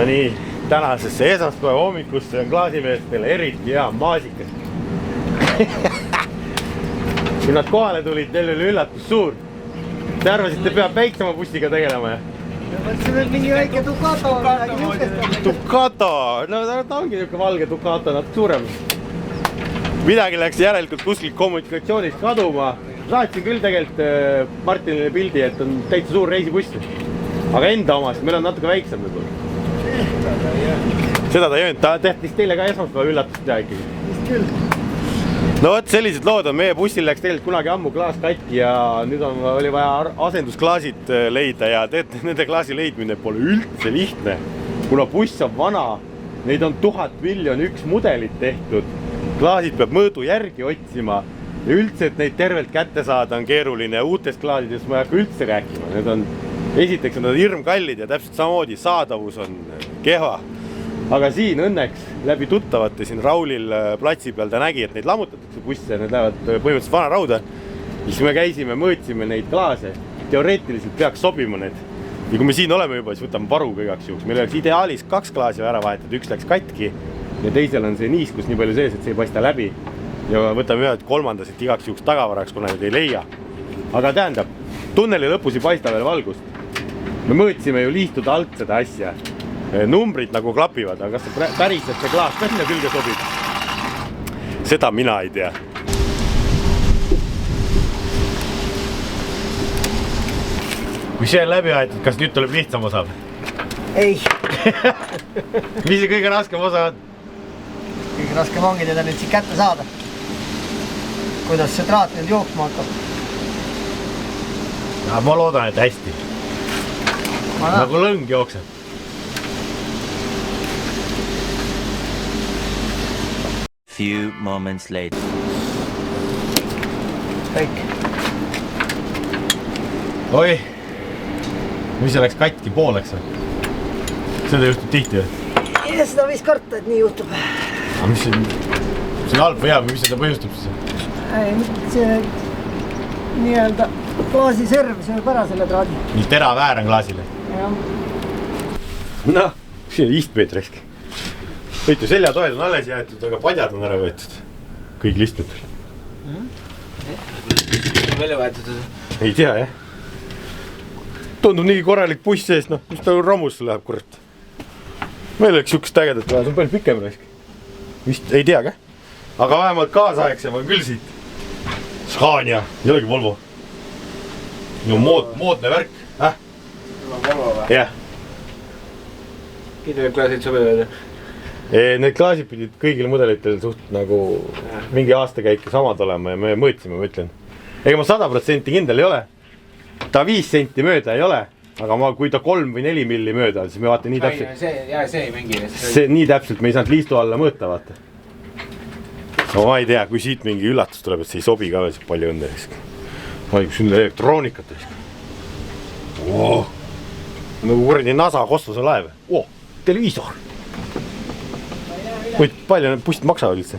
No nii, tänasesse esmaspäeva hommikusse on klaasimeestel eriti hea maasikas. Kui nad kohale tulid, neil oli üllatus suur. Te arvasite, peab väiksema bussiga tegelema, jah? See on mingi väike Ducato. Ducato! No ta ongi niisugune valge Ducato, natuke suurem. Midagi läks järelikult kuskil kommunikatsioonist kaduma. Saatsin küll tegelikult Martinile pildi, et on täitsa suur reisibuss. Aga enda omast, meil on natuke väiksem võib-olla. Seda ta ei öelnud, ta tehtis teile ka esmaspäeva üllatust teha ikkagi. Vist küll. No võt, sellised lood on, meie bussil läks tegelikult kunagi ammu klaas katki ja nüüd oli vaja asendusklaasid leida ja nende klaasi leidmine pole üldse lihtne. Kuna buss on vana, neid on 1000 miljon üks mudelit tehtud, klaasid peab mõõdu järgi otsima ja üldse, et neid tervelt kätte saada on keeruline. Uutest klaasidest ma ei hakka üldse rääkima. Esiteks on nad hirmkallid ja täpselt samamoodi saadavus on kehva. Aga siin õnneks läbi tuttavate siin Raulil platsi peal ta nägi, et neid lammutatakse busse, need lähevad põhimõtteliselt vana rauda. Siis me käisime, mõõtsime neid klaase, teoreetiliselt peaks sobima need. Ja kui me siin oleme juba, siis võtame varu kõigaks juhuks. Meil oleks ideaalis 2 klaasi ära vahetada, üks läks katki ja teisel on see niiskus nii palju sees, et see ei paista läbi. Ja võtame ühed kolmandasid igaks juhuks tagavaraks, kuna need ei leia. Aga tähendab, tunneli lõpus ei paista veel valgust. Me mõõtsime ju liistuda alt seda asja. Numbrid nagu klapivad, aga kas see päriselt see klaas ka sinna külge sobib? Seda mina ei tea. Kui see on läbi aetud, kas nüüd tuleb lihtsam osa? Ei. Mis see kõige raskem osa on? Kõige raskem ongi teda nüüd siit kätte saada. Kuidas see traat nüüd jooksma hakkab? Ja, ma loodan, et hästi. Nagu lõng jookseb. Few moments later. Kõik. Oi, mis see läks katki pooleks? Seda juhtub tihti. Ja seda võis karta, et nii juhtub. Aga mis see on halb või hea, mis seda põhjustab siis? Ei, see nii-öelda klaasisõrv, see võib ära selle traadi. Nii terav äär on klaasile. Noh, siin on istmeid raisk. Võitu seljatoed on alles jäetud, aga padjad on ära võetud. Kõik listmetel. Välja võetud? Ei tea, jah. Tundub nii korralik buss sees, noh, mis ta ramusse läheb, kurat. Meil oleks sihukest ägedat vaja, see on palju pikem raisk. Vist ei tea, ka? Aga vähemalt kaasaegsem on küll siit. Scania, ei olegi Volvo. No moodne värk, Sul on Volvo või? jah. Need klaasid sobivad? Need klaasid pidid kõigil mudelitel suht nagu mingi aastakäike samad olema ja me mõõtsime, ma ütlen. Ega ma 100% kindel ei ole. Ta 5 senti mööda ei ole, aga kui ta 3 või 4 milli mööda, siis me vaata nii täpselt. See ei mingi. Nii täpselt me ei saanud liistu alla mõõta, vaata. No ma ei tea, kui siit mingi üllatus tuleb, et see ei sobi ka veel palju õnne. Oi, kus siin elektroonikat. Nagu kuradi NASA kosmose laev. Televiisor. Või palju need bussid maksavad üldse?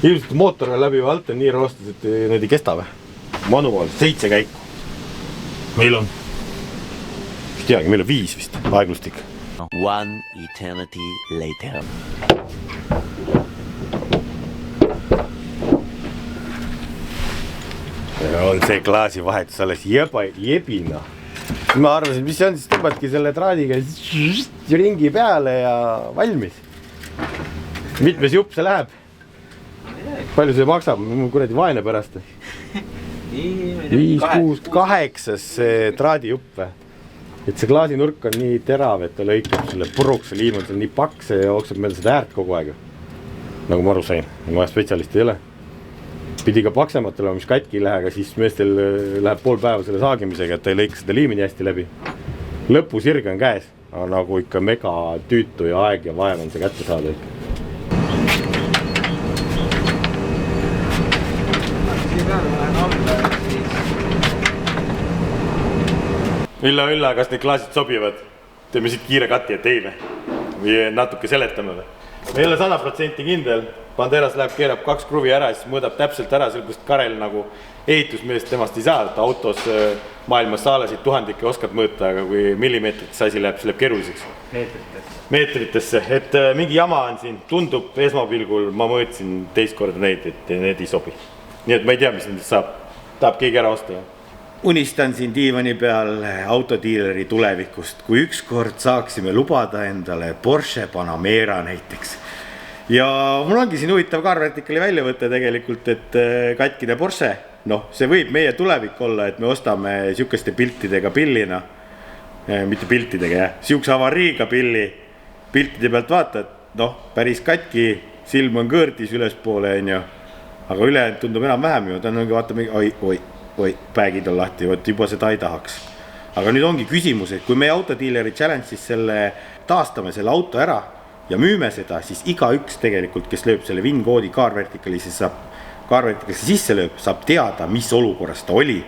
Ilmselt mootor on läbi või alt on nii roostus, et need ei kesta või? Manuaal, 7 käiku. Meil on. Mis teagi, meil on 5 vist, aeglustik. One eternity later. On see klaasi vahetus alles jebina. Ma arvasin, mis see on, siis tõmbadki selle traadiga ringi peale ja valmis. Mitmes jupp see läheb? Palju see maksab? Mul kuradi vaene pärast. 5, 6, 8 see traadijupp. Et see klaasinurk on nii terav, et ta lõikab selle puruks, see liim on seal nii paks ja jookseb meil seda äärt kogu aeg. Nagu ma aru sain, ma spetsialist ei ole. Pidi ka paksemat olema, mis katki ei lähe, aga siis meestel läheb pool päeva selle saagimisega, et ta ei lõika seda liimi nii hästi läbi. Lõpu sirge on käes, aga nagu ikka mega tüütu ja aeg ja vaev on see kätte saada ikka. Ülla, kas need klaasid sobivad? Teeme siit kiire kati, et ei või? Või natuke seletame või? Me ei ole 100% kindel, Banderas läheb, keerab 2 kruvi ära, siis mõõdab täpselt ära, sellepärast Karel nagu ehitusmeest temast ei saa, et autos maailmas saalasid tuhandike oskad mõõta, aga kui millimeetrites asi läheb, siis läheb keeruliseks. Meetritesse, et mingi jama on siin, tundub esmapilgul, ma mõõtsin teist korda neid, et need ei sobi. Nii et ma ei tea, mis nendest saab. Tahab keegi ära osta. Unistan siin diivani peal autodiileri tulevikust, kui ükskord saaksime lubada endale Porsche Panamera näiteks. Ja mul ongi siin huvitav Carverticali väljavõte tegelikult, et katkine Porsche, see võib meie tulevik olla, et me ostame siukeste piltidega pillina, mitte piltidega, siukse avariiga piltide pealt vaatad, päris katki, silm on kõõrdis ülespoole, aga ülejäänud tundub enam vähem ju, ta on vaata, oi, päägid on lahti, juba seda ei tahaks. Aga nüüd ongi küsimus, et kui meie autodiileri challenge'is taastame selle auto ära ja müüme seda, siis iga üks tegelikult, kes lööb selle VIN-koodi Carverticalisse sisse lööb, saab teada, mis olukorras ta oli.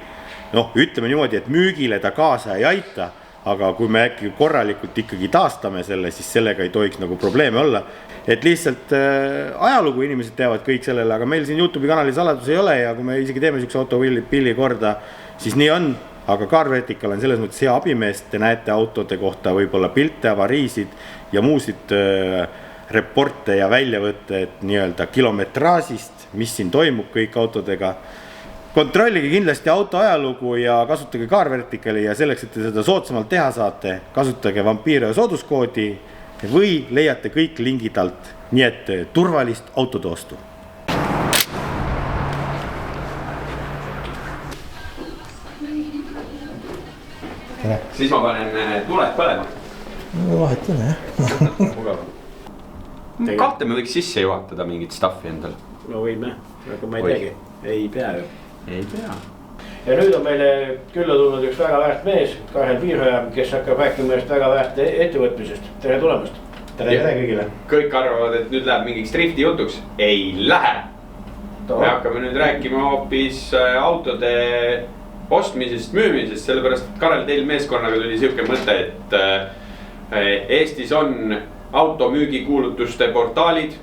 Ütleme niimoodi, et müügile ta kaasa ei aita, aga kui me äkki korralikult ikkagi taastame selle, siis sellega ei tohiks nagu probleeme olla. Et lihtsalt ajalugu inimesed teavad kõik sellele, aga meil siin YouTube'i kanali saladus ei ole ja kui me isegi teeme siukse autopilli korda, siis nii on, aga Carvertical on selles mõttes hea abimeest, te näete autode kohta võib-olla pilte, avariisid ja muusid reporte ja väljavõtted nii-öelda kilometraasist, mis siin toimub kõik autodega. Kontrollige kindlasti auto ajalugu ja kasutage Carverticali ja selleks, et te seda soodsamalt teha saate, kasutage Vampiro sooduskoodi või leiate kõik lingid alt, nii et turvalist autotoostu. Siis ma panen tuled põlema. Vahet on, jah. Kahte me võiks sisse juhatada mingit staffi endale. No võime, aga ma ei teagi. Ei pea ju. Ei pea. Ja nüüd on meile külla tulnud üks väga väärt mees, Karel Piirhoja, kes hakkab rääkima meist väga väärt ettevõtmisest. Tere tulemast. Tere kõigile. Kõik arvavad, et nüüd läheb mingiks drifti jutuks. Ei lähe. Me hakkame nüüd rääkima hoopis autode ostmisest, müümisest, sellepärast, et Karel teil meeskonnaga tuli siuke mõte, et Eestis on automüügikuulutuste portaalid.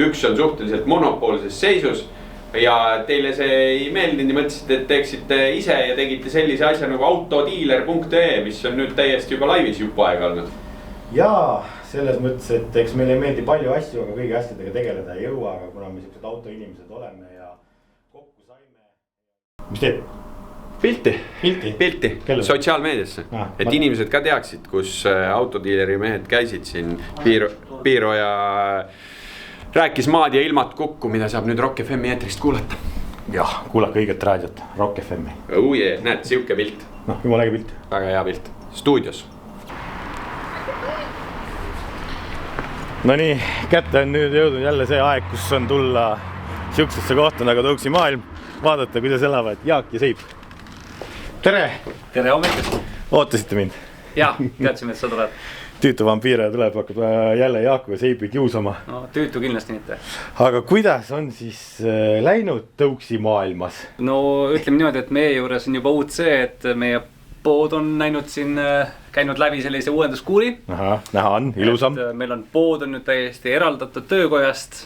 Üks on suhteliselt monopoolses seisus. Ja teile see ei meeldinud ja mõtlesite, et teeksite ise ja tegite sellise asja nagu autodealer.ee, mis on nüüd täiesti juba laivis jupp aega olnud. Jaa, selles mõttes, et eks meile ei meeldi palju asju, aga kõigi asjadega tegeleda ei jõua, aga kuna me siuksed autoinimesed oleme ja kokku saime. Mis teed? Pilti. Sotsiaalmeediasse. Et inimesed ka teaksid, kus autodealeri mehed käisid siin Piiro ja rääkis maad ja ilmad kokku, mida saab nüüd Rock FM eetrist kuulata. Jah, kuulake õiget raadiot, Rock FM. Näed, siuke pilt. Jumala äge pilt. Väga hea pilt. Stuudios. No nii, kätte on nüüd jõudnud jälle see aeg, kus on tulla siuksesse kohta nagu Tõuksi maailm. Vaadata, kuidas elavad Jaak ja Seip. Tere! Tere hommikust! Ootasite mind? Jaa, teadsime, et sa tuled. Tüütu vampiire tuleb, hakkab jälle Jaaku ja Seipi kiusama. No tüütu kindlasti mitte. Aga kuidas on siis läinud Tõuksi maailmas? No ütleme niimoodi, et meie juures on juba uud see, et meie pood on näinud siin, käinud läbi sellise uuenduskuuri. Näha on, ilusam. Meil on pood on nüüd täiesti eraldatud töökojast.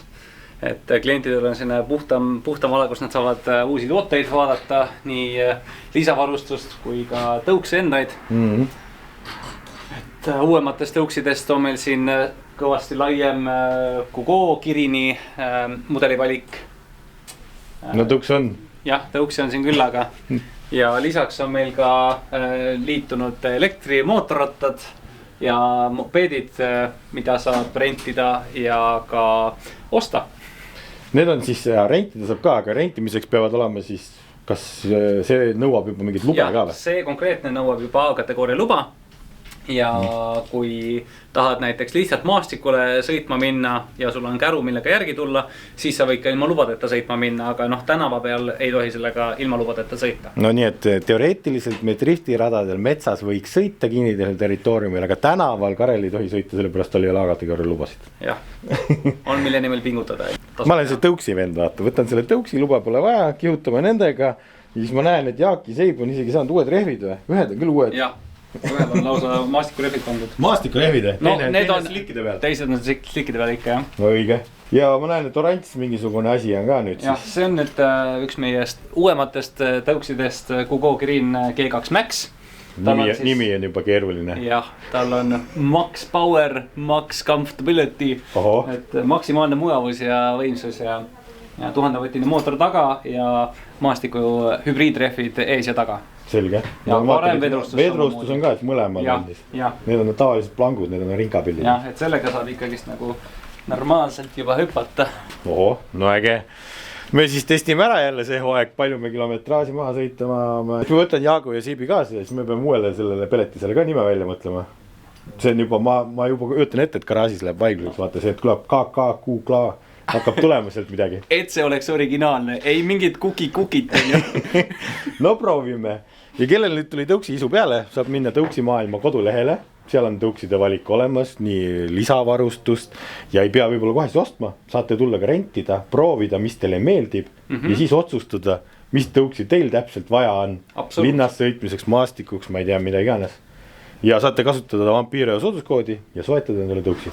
Et klientidel on sinna puhtam ala, kus nad saavad uusi tooteid vaadata, nii lisavarustust kui ka tõuksi endaid. Et uuematest tõuksidest on meil siin kõvasti laiem Kugo Kirini mudelivalik. No tõuks on. Jah, tõuksi on siin küll, aga ja lisaks on meil ka liitunud elektrimootorrattad ja mopeedid, mida saab rentida ja ka osta. Need on siis, rentida saab ka, aga rentimiseks peavad olema siis, kas see nõuab juba mingit luba ka või? See konkreetne nõuab juba A-kategooria luba. Ja kui tahad näiteks lihtsalt maastikule sõitma minna ja sul on käru, millega järgi tulla, siis sa võid ka ilma lubadeta sõitma minna, aga tänava peal ei tohi sellega ilma lubadeta sõita. No nii, et teoreetiliselt me driftiradadel metsas võiks sõita kinnidel territooriumil, aga tänaval Karel ei tohi sõita, sellepärast oli A-kategooria lubasid. Jah, on mille nimel pingutada. Ma olen see tõuksi vend, vaata, võtan selle tõuksi, luba pole vaja, kihutame nendega ja siis ma näen, et Jaak ja Seip on isegi saanud uued rehvid või? Ühed on küll uued. Jah. Ühed on lausa maastikurehvid pandud. Maastikurehvid, no, need on slikkide peal. Teised on slikkide peal ikka, jah. Õige. ja ma näen, et oranž mingisugune asi on ka nüüd siis. Jah, see on nüüd üks meie uuematest tõuksidest Kugo Green G2 Max. Nimi on juba keeruline. Jah, tal on Max Power, Max Comfortability, et maksimaalne mugavus ja võimsus ja 1000-võtine mootor taga ja maastiku hübriidrehvid ees ja taga. Selge. Ja parem vedrustus. Vedrustus on ka, et mõlemal on siis. Need on tavalised plangud, need on rinkapillid. Jah, et sellega saab ikkagist nagu normaalselt juba hüpata. Oho, no äge. Me siis testime ära jälle see hooaeg, palju me kilometraaži maha sõitama. Ma võtan Jaagu ja Siibi kaasa ja siis me peame uuele sellele peletisele ka nime välja mõtlema. See on juba, ma juba ütlen ette, et garaažis läheb vaigluseks, vaata see, et tuleb KK hakkab tulema sealt midagi. Et see oleks originaalne, ei mingid kukit. No proovime. Ja kellel nüüd tuli tõuksi isu peale, saab minna Tõuksi maailma kodulehele. Seal on tõukside valik olemas, nii lisavarustust ja ei pea võib-olla kohe ostma. Saate tulla ka rentida, proovida, mis teile meeldib ja siis otsustada, mis tõuksi teil täpselt vaja on. Linnas sõitmiseks, maastikuks, ma ei tea, mida iganes. Ja saate kasutada Vampire sooduskoodi ja soetada endale tõuksi.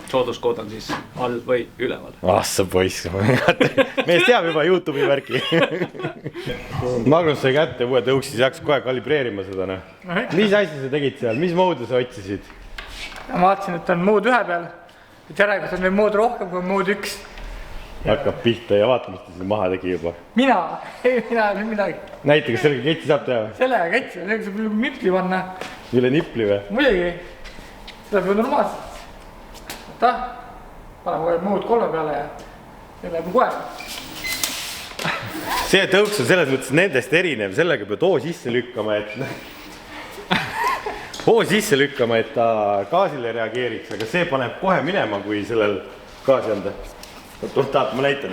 Sooduskood on siis all või üleval. Sa poiss, mees teab juba YouTube'i värki. Magnus sai kätte uue tõuksi, siis hakkas kohe kalibreerima seda. Mis asja sa tegid seal, mis moodi sa otsisid? Ma vaatasin, et on mood 1 peal. Järelikult on meil mood rohkem kui mood 1. Hakkab pihta ja vaata, mis ta siin maha tegi juba. Mina ei midagi. Näite, kas sellega ketsi saab teha? Sellega ketsi, sellega saab nagu nipli panna. Üle nipli või? Muidugi. Seda peab normaalselt. Paneme kohe mood 3 peale ja läheb kohe. See tõuks on selles mõttes nendest erinev, sellega peab hoo sisse lükkama, et ta gaasile reageeriks, aga see paneb kohe minema, kui sellel gaasi anda. Tahad, ma näitan.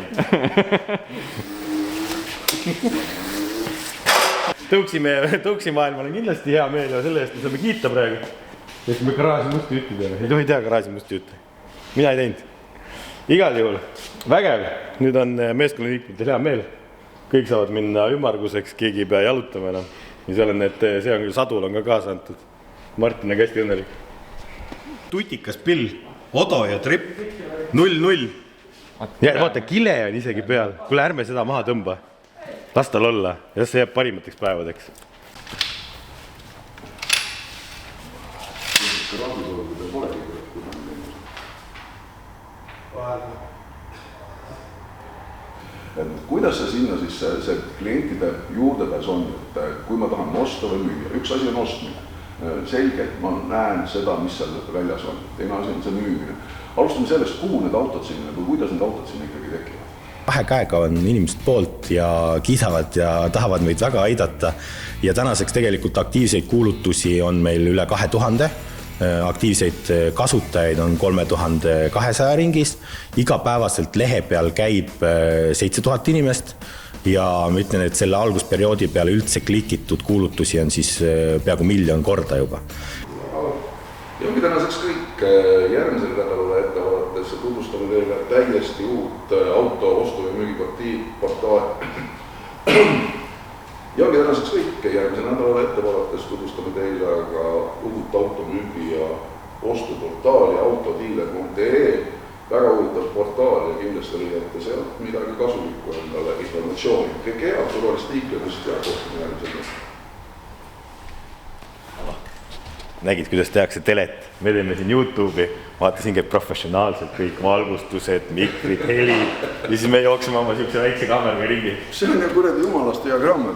Tõuksi maailmal on kindlasti hea meel ja selle eest me saame kiita praegu. Et me garaaži musti jutti teeme. Ei tohi teha garaaži musti jutti. Mina ei teinud. Igal juhul. Vägev. Nüüd on meeskonnaliikmetel hea meel. Kõik saavad minna ümmarguseks, keegi ei pea jalutama enam. Ja seal on, et see on küll sadul on ka kaasa antud. Martin on hästi õnnelik. Tutikas pill, Odo ja Trip, 0-0. Ja vaata, kile on isegi peal. Kuule, ärme seda maha tõmba. Las tal olla. Ja see jääb parimateks päevadeks. Kuidas see sinna siis see klientide juurdepääs on, et kui ma tahan osta või müüa? Üks asi on ostmine. Selge, et ma näen seda, mis seal väljas on. Teine asi on see müümine. Alustame sellest, kuhu need autod sinna või kuidas need autod sinna ikkagi tekivad? Kahe käega on inimesed poolt ja kiisavad ja tahavad meid väga aidata. Ja tänaseks tegelikult aktiivseid kuulutusi on meil üle 2000. Aktiivseid kasutajaid on 3200 ringis. Igapäevaselt lehe peal käib 7000 inimest. Ja ma ütlen, et selle algusperioodi peale üldse klikitud kuulutusi on siis peaaegu 1 000 000 korda juba. Ja ongi tänaseks kõik järgmisel nädalale ette vaadates tutvustame teile täiesti uut auto ostu- ja müügiportaali. Ja ongi tänaseks kõik järgmisel nädalale ette vaadates tutvustame teile ka uut automüügi ja ostuportaali autodealer.ee. Väga huvitav portaal ja kindlasti leiate sealt midagi kasulikku endale informatsiooni. Kõik head, turvalist liiklemist ja kohtame järgmisel. Nägid, kuidas tehakse telet. Me teeme siin YouTube'i, vaatasin käib professionaalselt kõik valgustused, mikrid, heli ja siis me jooksime oma siukse väikse kaameraga ringi. See on kuradi jumalast hea krammer.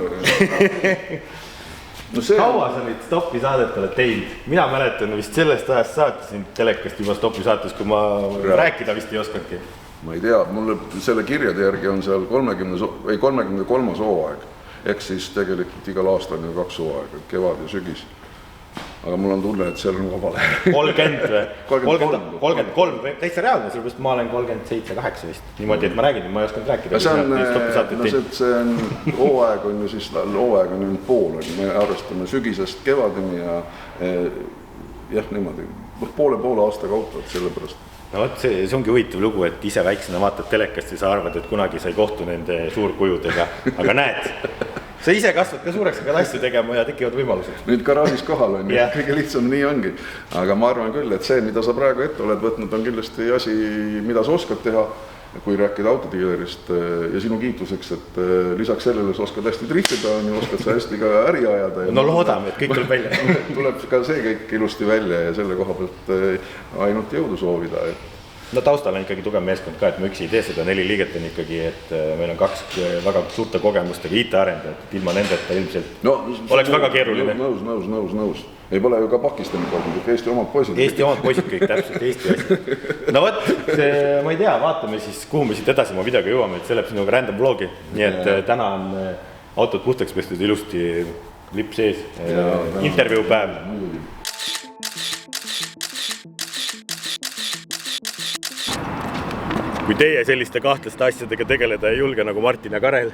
Kaua sa nüüd Stoppi saadet oled teinud? Mina mäletan vist sellest ajast saatisin telekast juba Stoppi saates, kui ma rääkida vist ei oskanudki. Ma ei tea, mulle selle kirjade järgi on seal 33. hooaeg. Ehk siis tegelikult igal aastal on 2 hooaega, kevad ja sügis. Aga mul on tunne, et seal on vabale. 30 või? 33, täitsa reaalne, sellepärast ma olen 37-8 vist. Niimoodi, et ma räägin, ma ei osanud rääkida. See on hooaeg on ju siis, hooaeg on ju pool, me arvestame sügisest kevadini ja jah, niimoodi, poole aasta kaupa, et sellepärast. No see ongi huvitav lugu, et ise väiksena vaatad telekast ja sa arvad, et kunagi sa ei kohtu nende suurkujudega, aga näed, sa ise kasvad ka suureks, aga asju tegema ja tekivad võimalused. Nüüd garaažis kohal on ja kõige lihtsam nii ongi. Aga ma arvan küll, et see, mida sa praegu ette oled võtnud, on kindlasti asi, mida sa oskad teha, kui rääkida autodiilerist ja sinu kiituseks, et lisaks sellele sa oskad hästi driftida, oskad sa hästi ka äri ajada. No loodame, et kõik tuleb välja. Tuleb ka see kõik ilusti välja ja selle koha pealt ainult jõudu soovida. No taustal on ikkagi tugev meeskond ka, et me üksi ei tee seda, 4 liiget on ikkagi, et meil on 2 väga suurte kogemustega IT-arendajad, et ilma nendeta ilmselt oleks väga keeruline. Nõus. Ei pole ju ka Pakistani poisid, Eesti omad poisid. Eesti omad poisid kõik, täpselt, Eesti asjad. No võt, ma ei tea, vaatame siis, kuhu me siit edasi oma videoga jõuame, et see läheb sinuga random vlogi. Nii et täna on autod puhtaks pestud ilusti lipp sees, intervjuu päev. Kui teie selliste kahtlaste asjadega tegeleda ei julge nagu Martin ja Karel,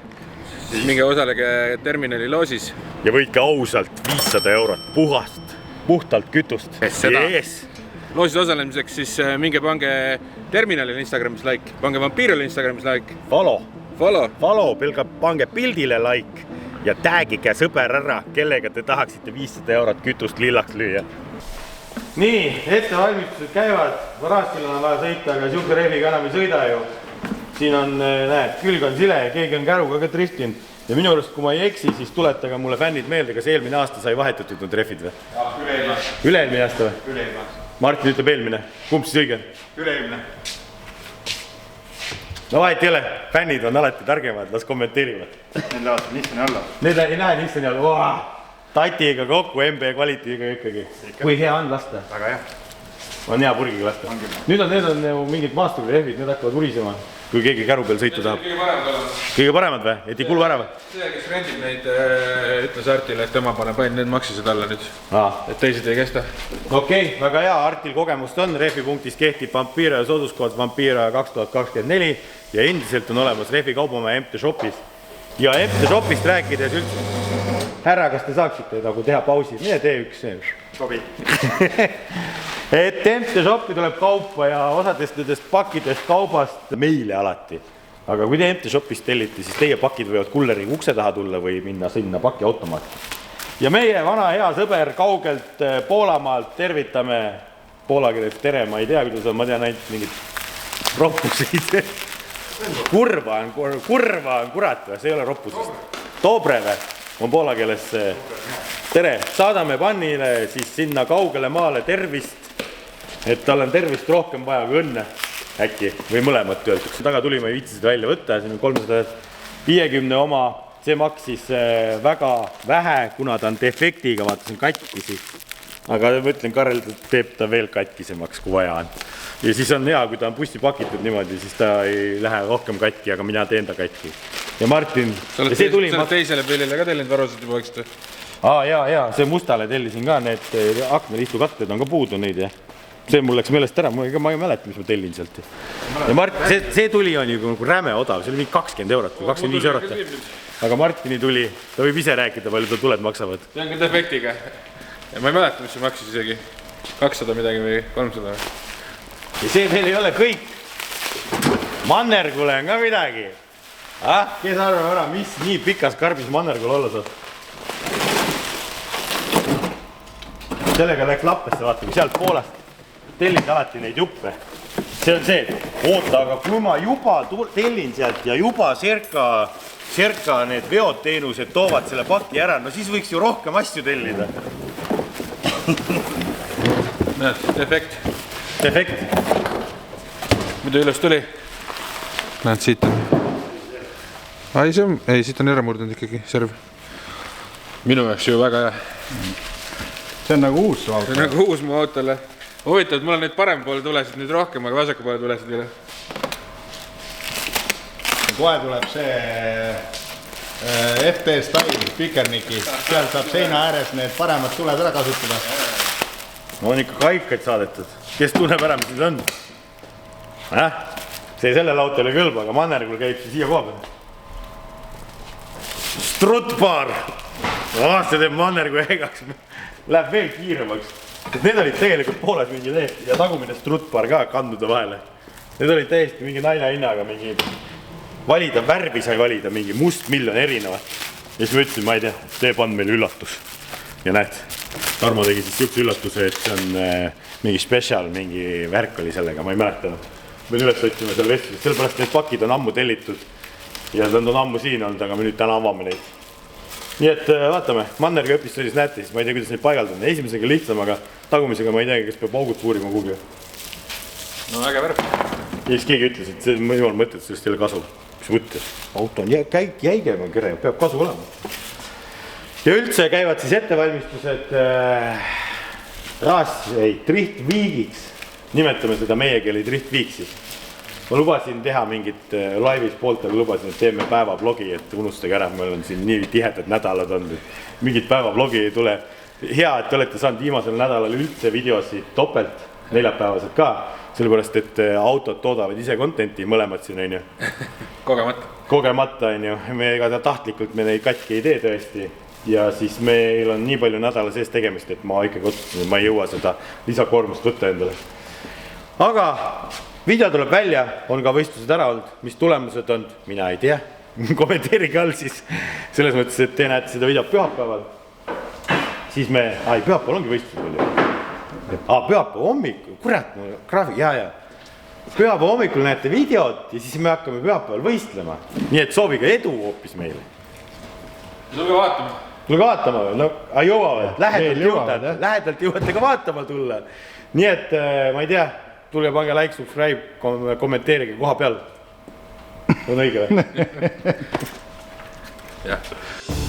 siis minge osalege terminali loosis. Ja võitke ausalt 500 eurot puhtalt kütust. Yes. Loosis osalemiseks siis minge pange terminalile Instagramis like, pange Vampiirile Instagramis like. Follow, pange pildile like ja tagige sõber ära, kellega te tahaksite 500 eurot kütust lillaks lüüa. Nii, ettevalmistused käivad, Varaskil on vaja sõita, aga siuke rehviga enam ei sõida ju. Siin on, näed, külg on sile ja keegi on käruga ka driftinud. Ja minu arust, kui ma ei eksi, siis tuletage mulle fännid meelde, kas eelmine aasta sai vahetutud need rehvid või? Üle-eelmine aasta või? Üle-eelmine aasta. Martin ütleb eelmine. Kumb siis õige? Üle-eelmine. No vahet ei ole, fännid on alati targemad, las kommenteerivad. Need lähevad Nissani alla. Need ei näe Nissani alla. Tatiga kokku, MB kvalitiiga ikkagi. Kui hea on lasta? Väga hea. On hea purgiga lasta. Nüüd on need mingid maasturrehvid, need hakkavad urisema, kui keegi käru peal sõitu tahab. Kõige paremad olema. Kõige paremad või? Et ei kulu ära või? See, kes rendib neid, ütles Artile, et tema paneb ainult need maksisid alla nüüd. Et teised ei kesta. Okei, väga hea, Artil kogemust on. Rehvipunktis kehtib Vampira ja sooduskood Vampira 2024 ja endiselt on olemas Rehvi kaubamaa MT Shopis. Ja MT Shopist rääkides üldse. Härra, kas te saaksite nagu teha pausi? Mine tee üks sobi. Et MT Shopi tuleb kaupa ja osadest nendest pakkidest kaubast meile alati. Aga kui te MT Shopist tellite, siis teie pakid võivad kulleri ukse taha tulla või minna sinna paki automaati. Ja meie vana hea sõber kaugelt Poolamaalt tervitame poola keeles tere, ma ei tea, kuidas on, ma tean ainult mingid roppusid. Kurva on kurat või, see ei ole roppusest. Dobre või? On poola keeles tere, saadame pannile siis sinna kaugele maale tervist, et tal on tervist rohkem vaja kui õnne äkki või mõlemat öeldukse. Taga tuli ma ei viitsi seda välja võtta, siin on 350 oma, see maksis väga vähe, kuna ta on defektiga, vaatasin katkisi. Aga ma ütlen, Karel teeb ta veel katkisemaks, kui vaja on. Ja siis on hea, kui ta on bussi pakitud niimoodi, siis ta ei lähe rohkem katki, aga mina teen ta katki. Ja Martin... Sa oled teisele pillile ka tellinud varusid juba ekstra? Jaa, see mustale tellisin ka, need aknaliistu katted on ka puudu neid ja see mul läks meelest ära, ma ei mäleta, mis ma tellin sealt. Ja Martin, see tuli on ju räme odav, see oli mingi 20 eurot või 25 eurot. Aga Martini tuli, ta võib ise rääkida, palju ta tuled maksavad. See on küll defektiga. Ja ma ei mäleta, mis see maksis isegi. 200 midagi või 300. Ja see veel ei ole kõik. Mannergule on ka midagi. Kes arvab ära, mis nii pikas karbis Mannergul olla saab? Sellega läks Lappesse, vaata, kui sealt Poolast tellid alati neid juppe. See on see, oota, aga kui ma juba tellin sealt ja juba Serka need veoteenused toovad selle paki ära, no siis võiks ju rohkem asju tellida. Näed, defekt. Defekt. Mida üles tuli? Näed, siit on. Ei, siit on ära murdunud ikkagi, serv. Minu jaoks ju väga hea. See on nagu uus su auto. See on nagu uus mu autole. Huvitav, et mul on neid parem poole tulesid nüüd rohkem, aga vasaku poole tulesid üle. Kohe tuleb see FT Style Pikerniki. Seal saab seina ääres need paremad tuled ära kasutada. No on ikka kaikaid saadetud. Kes tunneb ära, mis need on? See sellel autole kõlba, aga Mannergul käib see siia koha peal. Strutbar! See teeb Mannergu egaks. Läheb veel kiiremaks. Need olid tegelikult pooles mingi täiesti ja tagumine strutbar ka kanduda vahele. Need olid täiesti mingi nalja hinnaga, mingi valida, värvi sai valida, mingi must miljon erinevat. ja siis ma ütlesin, ma ei tea, teeb on meil üllatus. Ja näed, Tarmo tegi siis siukse üllatuse, et see on mingi spetsial, mingi värk oli sellega, ma ei mäletanud. Me üles otsime seal vestluses, sellepärast need pakid on ammu tellitud ja nad on ammu siin olnud, aga me nüüd täna avame neid. Nii et vaatame, Mannerga öpisodis näete, siis ma ei tea, kuidas neid paigaldada. Esimesega lihtsam, aga tagumisega ma ei tea, kes peab augud puurima kuhugi. No äge värv. Ja siis keegi ütles, et see on jumal mõtet, sellest ei ole kasu. Mis mõttes? Auto on jäige, peab kasu olema. Ja üldse käivad siis ettevalmistused Drift Weekiks. Nimetame seda meie keeli Drift Weeksi. Ma lubasin teha mingit laivis pooltel, lubasin, et teeme päevablogi, et unustage ära, meil on siin nii tihedad nädalad olnud, et mingit päevablogi ei tule. Hea, et te olete saanud viimasel nädalal üldse videosid topelt, 4 päevased ka, sellepärast, et autod toodavad ise contenti, mõlemad siin on ju. Kogemata on ju, me ega tahtlikult me neid katki ei tee tõesti. Ja siis meil on nii palju nädala sees tegemist, et ma ikkagi otsustasin, et ma ei jõua seda lisakoormust võtta endale. Aga video tuleb välja, on ka võistlused ära olnud, mis tulemused on, mina ei tea, kommenteerige all siis. Selles mõttes, et te näete seda videot pühapäeval. Siis me, pühapäeval ongi võistlused oli. Pühapäeval hommikul, kurat, graafik, jaa. Pühapäeval hommikul näete videot ja siis me hakkame pühapäeval võistlema. Nii et soovige edu hoopis meile. Tulge vaatama. Tulge vaatama, no jõuavad, lähedalt jõuate ka vaatama tulla. Nii et ma ei tea, tulge pange like, subscribe, kommenteerige koha peal. On õige või? Jah.